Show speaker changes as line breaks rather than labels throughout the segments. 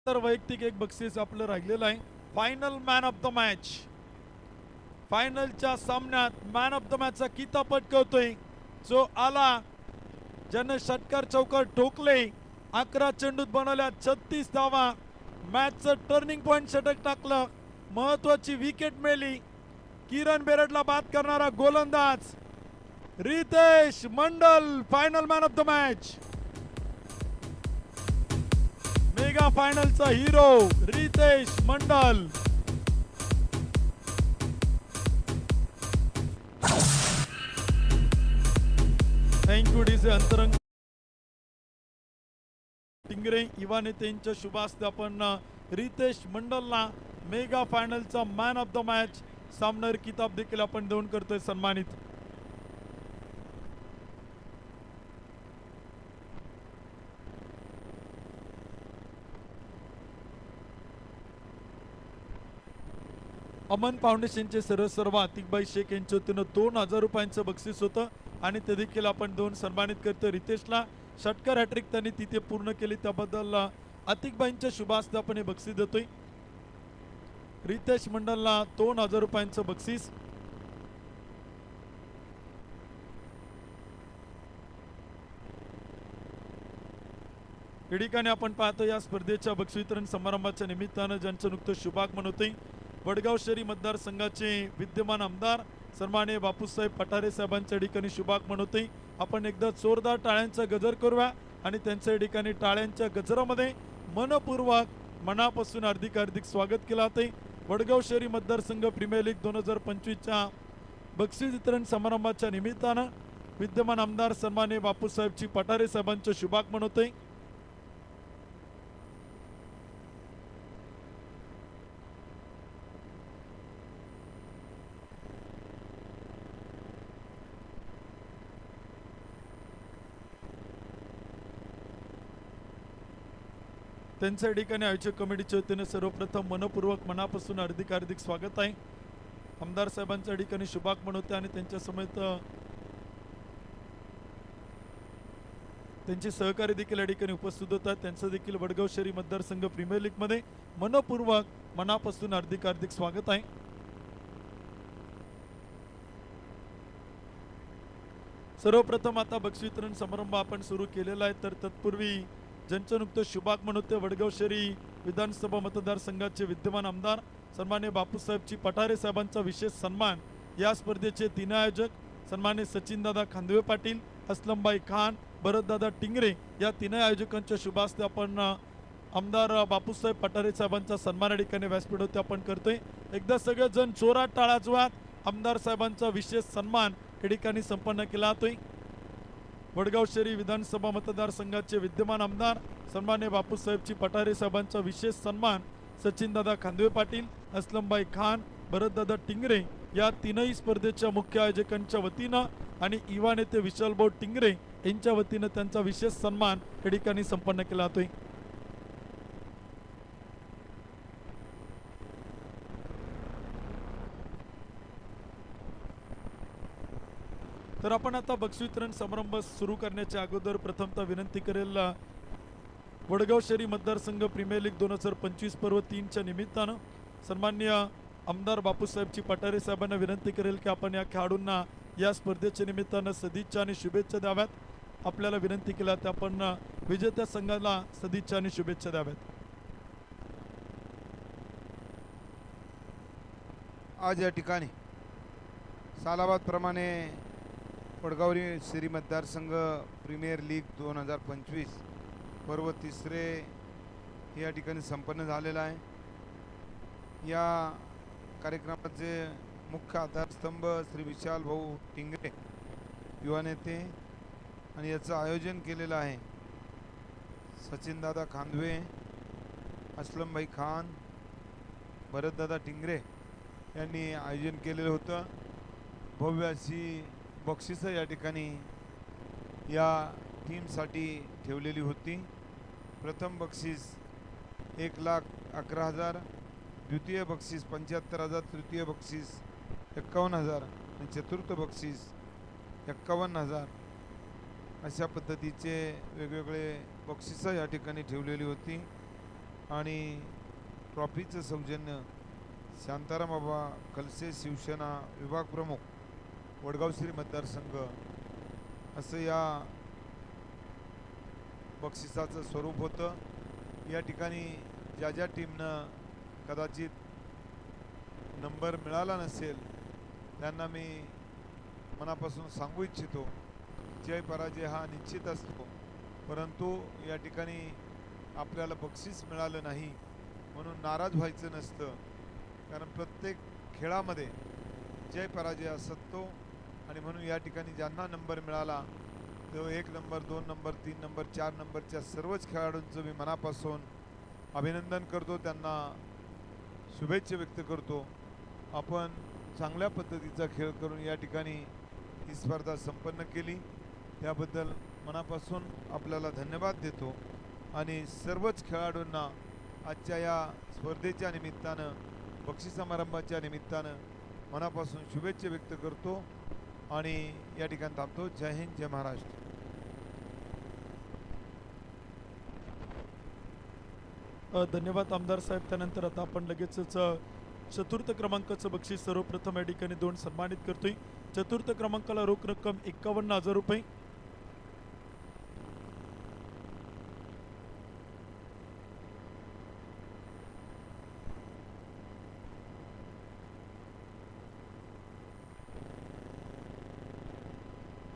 तर वैयक्तिक एक बक्षीस आपलं राहिलेलं आहे. Final man of the match. फायनलच्या सामन्यात मॅन ऑफ द मॅचचा किताब पटकवतोय जो आला, ज्यानं षटकार चौकार ठोकले. 11 चेंडूत बनवल्या 36 धावा. मॅचचं टर्निंग पॉइंट षटक टाकलं. महत्वाची विकेट मिळाली. किरण बेरडला बाद करणारा गोलंदाज Ritesh Mandal final man of the match. Mega फायनलचा hero Ritesh Mandal. Thank you DJ Antarang Tingre युवा नेत्यांच्या शुभ हस्ते आपण रितेश मंडलला मेगा फायनलचा मॅन ऑफ द मॅच सामनावीर किताब देखील आपण देऊन करतोय सन्मानित. अमन फाउंडेशनचे सर्व आतिकबाई शेख यांच्या वतीनं 2000 रुपयांचं बक्षीस होतं आणि ते देखील आपण देऊन सन्मानित करतो. रितेशला षटकार हॅट्रिक त्यांनी तिथे पूर्ण केली, त्याबद्दल आतिकबाईंच्या शुभ हस्ते आपण हे बक्षीस देतोय. रितेश मंडलला 2000 रुपयांचं बक्षीस. या ठिकाणी आपण पाहतो या स्पर्धेच्या बक्षीस वितरण समारंभाच्या निमित्तानं ज्यांचं नुकतं शुभागमन होते, वडगाव शहरी मतदारसंघाचे विद्यमान आमदार सन्माननीय बापूसाहेब पठारे साहेबांच्या ठिकाणी शुभागमन होते. आपण एकदा जोरदार टाळ्यांचा गजर करूया आणि त्यांच्या ठिकाणी टाळ्यांच्या गजरामध्ये मनपूर्वक मनापासून हार्दिक स्वागत केलं जाते. वडगाव शहरी मतदारसंघ प्रीमियर लीग 2025च्या बक्षीस वितरण समारंभाच्या निमित्तानं विद्यमान आमदार सन्माननीय बापूसाहेबची पठारे साहेबांचे शुभागमन होते. त्यांच्या ठिकाणी आयोजक कमिटीच्या वतीने सर्वप्रथम मनपूर्वक मनापासून हार्दिक स्वागत आहे. आमदार साहेबांच्या ठिकाणी शुभागमन होते आणि त्यांच्या समेत त्यांचे सहकारी देखील या ठिकाणी उपस्थित होतात. त्यांचं देखील वडगाव शहरी मतदारसंघ प्रीमियर लीग मध्ये मनपूर्वक मनापासून हार्दिक स्वागत आहे. सर्वप्रथम आता बक्षीस वितरण समारंभ आपण सुरू केलेला आहे, तर तत्पूर्वी ज्यांचं नुकतं शुभागमन होते वडगाव शहरी विधानसभा मतदारसंघाचे विद्यमान आमदार सन्माननीय बापूसाहेबची पठारे साहेबांचा विशेष सन्मान. या स्पर्धेचे 3 आयोजक सन्माननीय सचिनदादा खांदवे पाटील, असलमबाई खान, भरतदादा टिंगरे या 3 आयोजकांच्या शुभ हस्ते आपण आमदार बापूसाहेब पठारे साहेबांचा सन्मान या ठिकाणी व्यासपीठ होते आपण करतोय. एकदा सगळेजण जोरात टाळ्या वाजवत आमदार साहेबांचा विशेष सन्मान या ठिकाणी संपन्न केला जातोय. वडगाव शहरी विधानसभा मतदारसंघाचे विद्यमान आमदार सन्माननीय बापूसाहेबची पठारे साहेबांचा विशेष सन्मान सचिनदादा खांदवे पाटील, असलमबाई खान, भरतदादा टिंगरे या 3ही स्पर्धेच्या मुख्य आयोजकांच्या वतीनं आणि युवा नेते विशालभाऊ टिंगरे यांच्या वतीनं त्यांचा विशेष सन्मान या ठिकाणी संपन्न केला जातोय. तर आपण आता बक्षीस वितरण समारंभ सुरू करण्याच्या अगोदर प्रथमतः विनंती करेल वडगाव शहरी मतदारसंघ प्रीमियर लीग 2025 पर्व 3च्या निमित्तानं सन्माननीय आमदार बापूसाहेबची पठारे साहेबांना विनंती करेल की आपण या खेळाडूंना या स्पर्धेच्या निमित्तानं सदिच्छा आणि शुभेच्छा द्याव्यात. आपल्याला विनंती केला तर आपण विजेत्या संघाला सदिच्छा आणि शुभेच्छा द्याव्यात.
आज या ठिकाणी सालाबाद प्रमाणे वडगाव शहरी मतदारसंघ प्रीमियर लीग 2025 पर्व 3 या ठिकाणी संपन्न झालेला आहे. या कार्यक्रमाचे मुख्य आधारस्तंभ श्री विशाल भाऊ टिंगरे युवा नेते आणि याचं आयोजन केलेलं आहे सचिनदादा खांदवे, असलमबाई खान, भरतदादा टिंगरे यांनी आयोजन केलेलं होतं. भव्य अशी बक्षिसं या ठिकाणी या टीमसाठी ठेवलेली होती. प्रथम बक्षीस 1,11,000, द्वितीय बक्षीस 75,000, तृतीय बक्षीस 51,000 आणि चतुर्थ बक्षीस 51,000 अशा पद्धतीचे वेगवेगळे बक्षिसं या ठिकाणी ठेवलेली होती. आणि ट्रॉफीचं सौजन्य शांताराम बाबा कलसे शिवसेना विभाग प्रमुख वडगाव श्री मतदारसंघ असं या बक्षिसाचं स्वरूप होतं. या ठिकाणी ज्या ज्या टीमनं कदाचित नंबर मिळाला नसेल त्यांना मी मनापासून सांगू इच्छितो, जय पराजय हा निश्चित असतो, परंतु या ठिकाणी आपल्याला बक्षीस मिळालं नाही म्हणून नाराज व्हायचं नसतं. कारण प्रत्येक खेळामध्ये जय पराजय असतो आणि म्हणून या ठिकाणी ज्यांना नंबर मिळाला तो 1 नंबर 2 नंबर 3 नंबर 4 नंबरच्या सर्वच खेळाडूंचं मी मनापासून अभिनंदन करतो, त्यांना शुभेच्छा व्यक्त करतो. आपण चांगल्या पद्धतीचा खेळ करून या ठिकाणी ही स्पर्धा संपन्न केली त्याबद्दल मनापासून आपल्याला धन्यवाद देतो आणि सर्वच खेळाडूंना आजच्या या स्पर्धेच्या निमित्तानं बक्षीस समारंभाच्या निमित्तानं मनापासून शुभेच्छा व्यक्त करतो आणि या ठिकाणी थांबतो. जय हिंद, जय महाराष्ट्र.
धन्यवाद आमदार साहेब. त्यानंतर आता आपण लगेचच चतुर्थ क्रमांकाचं बक्षीस सर्वप्रथम या ठिकाणी 2 सन्मानित करतोय. चतुर्थ क्रमांकाला रोख रक्कम 51,000 रुपये.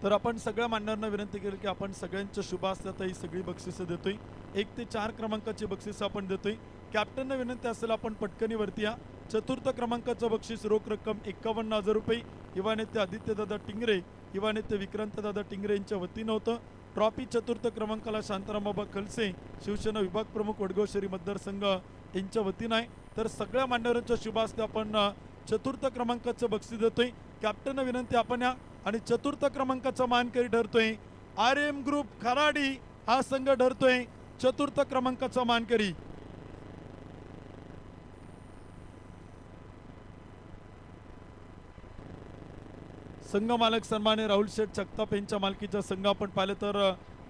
तर आपण सगळ्या मान्यवरांना विनंती केली की आपण सगळ्यांच्या शुभ असतात ही सगळी बक्षिसं देतोय. 1 ते 4 क्रमांकाची बक्षिसं आपण देतोय. कॅप्टनना विनंती असेल आपण पटकनी वरती या. चतुर्थ क्रमांकाचं बक्षीस रोख रक्कम 51,000 रुपये युवा नेते आदित्यदादा टिंगरे, युवा नेते विक्रांतदादा टिंगरे यांच्या वतीनं होतं. ट्रॉफी चतुर्थ क्रमांकाला शांतारामबाबा खलसे शिवसेना विभाग प्रमुख वडगाव शहरी मतदारसंघ यांच्या वतीनं आहे. तर सगळ्या मान्यवरांच्या शुभ हस्ते आपण चतुर्थ क्रमांकाचं बक्षीस देतोय. कॅप्टनना विनंती आपण या आणि चतुर्थ क्रमांकाचा मानकरी ठरतोय RM ग्रुप खराडी हा संघ ठरतोय चतुर्थ क्रमांकाचा मानकरी. संघ मालक सन्मान्य राहुल शेठ जगताप यांच्या मालकीचा संघ आपण पाहिलं तर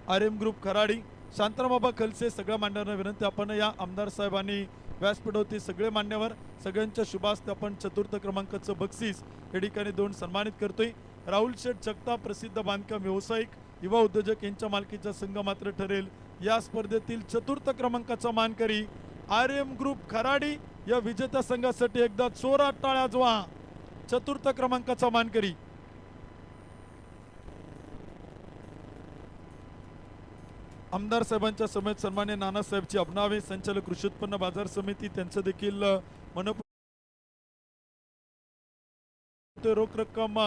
RM ग्रुप खराडी, शांतारामबाबा खलसे. सगळ्या मान्यवरांना विनंती आपण या. आमदार साहेबांनी व्यासपीठावरती सगळे मान्यवर सगळ्यांच्या शुभ हस्ते आपण चतुर्थ क्रमांकाचं बक्षीस या ठिकाणी 2 सन्मानित करतोय. राहुल शेठ जगताप प्रसिद्ध बांधकाम व्यावसायिक युवा उद्योजक यांच्या मालकीचा संघ मात्र ठरेल या स्पर्धेतील चतुर्थ क्रमांकाचा मानकरी. RM ग्रुप खराडी या विजेत्या संघासाठी एकदा जोरात टाळ्या वाजवा. चतुर्थ क्रमांकाचा मानकरी. आमदार साहेबांच्या समेत सन्मान्य नानासाहेबची अबनावे संचालक कृषी उत्पन्न बाजार समिती त्यांचं देखील रोख रक्कम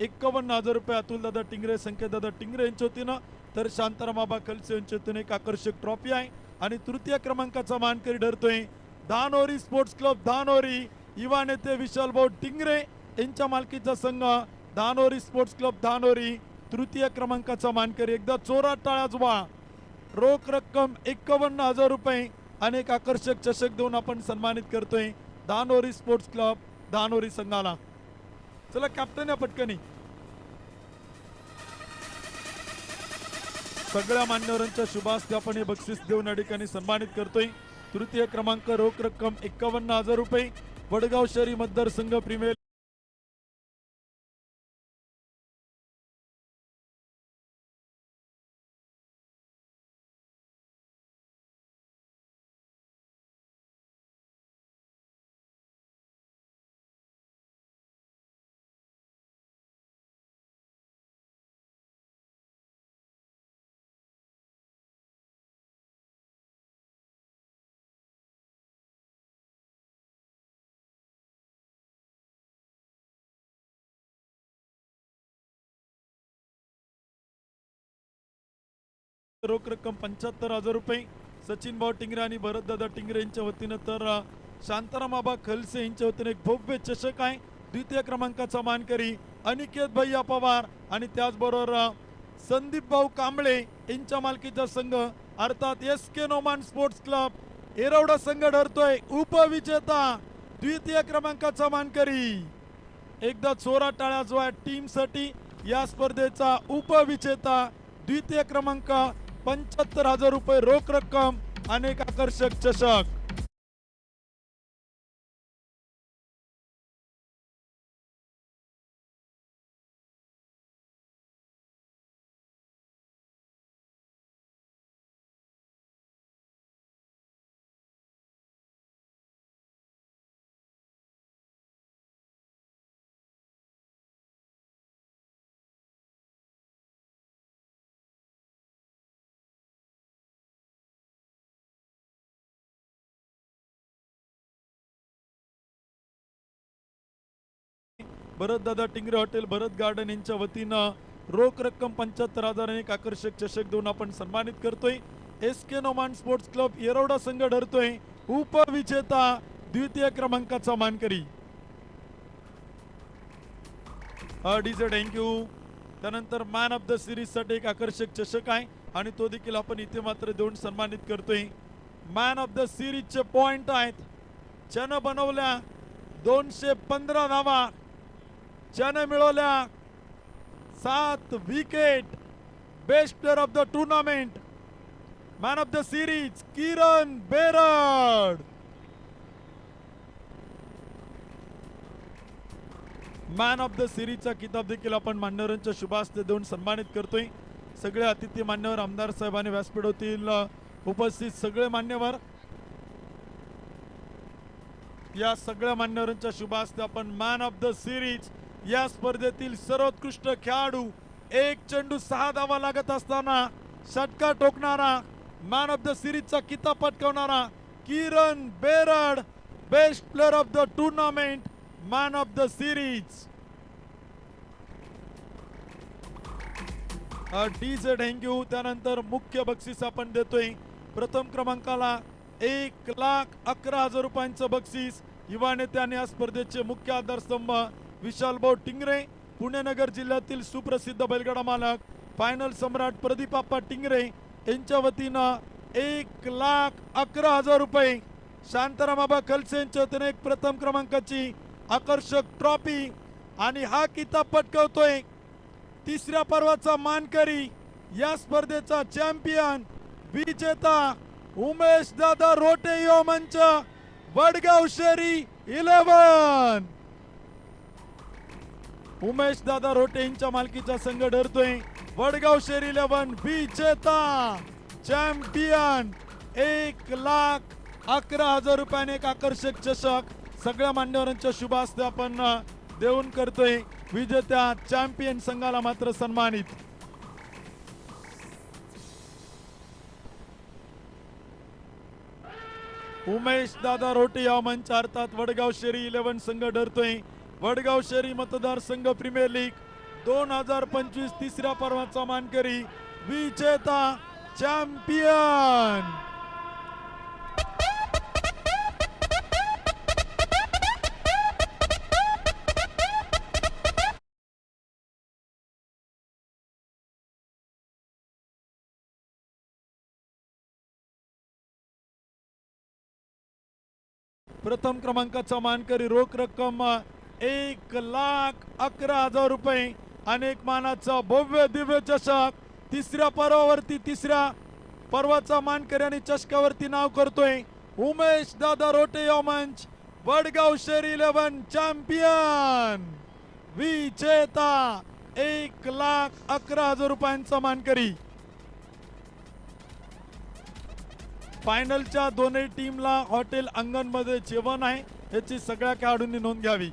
51,000 रुपये अतुलदादा टिंगरे, संकेतदादा टिंगरे यांच्या वतीनं, तर शांतारामबाबा खलसे यांच्या वतीनं एक आकर्षक ट्रॉफी आहे. आणि तृतीय क्रमांकाचा मानकरी ठरतोय धानोरी स्पोर्ट्स क्लब धानोरी, युवा नेते विशाल भाऊ टिंगरे यांच्या मालकीचा संघ धानोरी स्पोर्ट्स क्लब धानोरी. तृतीय क्रमांकाचा मानकरी. एकदा जोरात टाळ्या वाजवा. रोख रक्कम 51,000 रुपये अनेक आकर्षक चषक देऊन आपण सन्मानित करतोय धानोरी स्पोर्ट्स क्लब धानोरी संघाला. चला कॅप्टन या पटकनी. सगळ्या मान्यवरांच्या शुभ हस्ते आपण हे बक्षीस देऊन या ठिकाणी सन्मानित करतोय. तृतीय क्रमांक रोख रक्कम 51,000 रुपये वडगाव शहरी मतदारसंघ प्रीमियर रोख रक्कम 75,000 रुपये सचिन भाऊ टिंगरे आणि भरतदादा टिंगरे यांच्या वतीनं, तर शांतारामबाबा खलसे यांच्या वतीनं एक भव्य चषक आहे. द्वितीय क्रमांकाचा मानकरी अनिकेत भैया पवार आणि त्याचबरोबर संदीप भाऊ कांबळे यांच्या मालकीचा संघ अर्थात SK Noman sports club Yerawada संघ ठरतोय उपविजेता. द्वितीय क्रमांकाचा मानकरी. एकदा जोरात टाळ्या जो आहे टीमसाठी या स्पर्धेचा उपविजेता. द्वितीय क्रमांक 75,000 रुपये रोख रक्कम अनेक आकर्षक चषक. भरतदादा टिंगरे हॉटेल भरत गार्डन यांच्या वतीनं रोख रक्कम 75,000 आणि एक आकर्षक चषक देऊन आपण सन्मानित करतोय. SK Noman sports club Yerawada संघ ठरतोय उपविजेता द्वितीय क्रमांकाचा मानकरी. DJ thank you. त्यानंतर मॅन ऑफ द सिरीज साठी एक आकर्षक चषक आहे आणि तो देखील आपण इथे मात्र देऊन सन्मानित करतोय. मॅन ऑफ द सिरीज चे पॉइंट आहेत. ज्यानं बनवल्या 215 धावा, ज्यानं मिळवल्या 7 wicket. Best player of the tournament, man of the series Kiran Berad. Man of the सिरीजचा किताब देखील आपण मान्यवरांच्या शुभ हस्ते देऊन सन्मानित करतोय. सगळे अतिथी मान्यवर आमदार साहेबांनी व्यासपीठ होतील उपस्थित सगळे मान्यवर, या सगळ्या मान्यवरांच्या शुभ हस्ते आपण मॅन ऑफ द सिरीज या स्पर्धेतील सर्वोत्कृष्ट खेळाडू, एक चेंडू 6 धावा लागत असताना षटकार ठोकणारा, मॅन ऑफ द सिरीजचा किताब पटकावणारा Kiran Berad. Best player of the tournament, man of the series. DJ thank you. त्यानंतर मुख्य बक्षीस आपण देतोय. प्रथम क्रमांकाला 1,11,000 रुपयांचं बक्षीस. युवा नेत्याने या स्पर्धेचे मुख्य आधारस्तंभ विशाल भाऊ टिंगरे, पुणे नगर जिल्ह्यातील सुप्रसिद्ध बैलगाडा मालक, फायनल सम्राट प्रदीप आप्पा टिंगरे यांच्या वतीनं 1,11,000 रुपये. शांतारामाबा खलसे यांच्या वतीने एक प्रथम क्रमांकाची आकर्षक ट्रॉफी आणि हा किताब पटकावतोय तिसऱ्या पर्वाचा मानकरी, या स्पर्धेचा चॅम्पियन, विजेता उमेश दादा रोटे यो मंच वडगाव शेरी 11. उमेश दादा रोटे यांच्या मालकीचा संघ ठरतोय वडगाव शेरी 11 विजेता चॅम्पियन. 1,11,000 रुपयाने एक आकर्षक चषक सगळ्या मान्यवरांच्या शुभ हस्ते आपण देऊन करतोय. विजेत्या चॅम्पियन संघाला मात्र सन्मानित. उमेश दादा रोटे या मंच अर्थात वडगाव शेरी 11 संघ ठरतोय वडगाव शेरी मतदारसंघ प्रीमियर लीग 2025 तिसऱ्या पर्वाचा मानकरी, विजेता चॅम्पियन. प्रथम क्रमांकाचा मानकरी, रोख रक्कम 1,11,000 रुपये, अनेक मानाचा भव्य दिव्य चषक. तिसऱ्या पर्वावरती तिसऱ्या पर्वाचा मानकरी आणि चषकावरती नाव करतोय उमेश दादा रोटे यो मंच वडगाव शेरी 11 चॅम्पियन, विजेता 1,11,000 रुपयांचा मानकरी. फायनलच्या दोन्ही टीमला हॉटेल अंगण मध्ये जेवण आहे, याची सगळ्या खेळाडूंनी नोंद घ्यावी.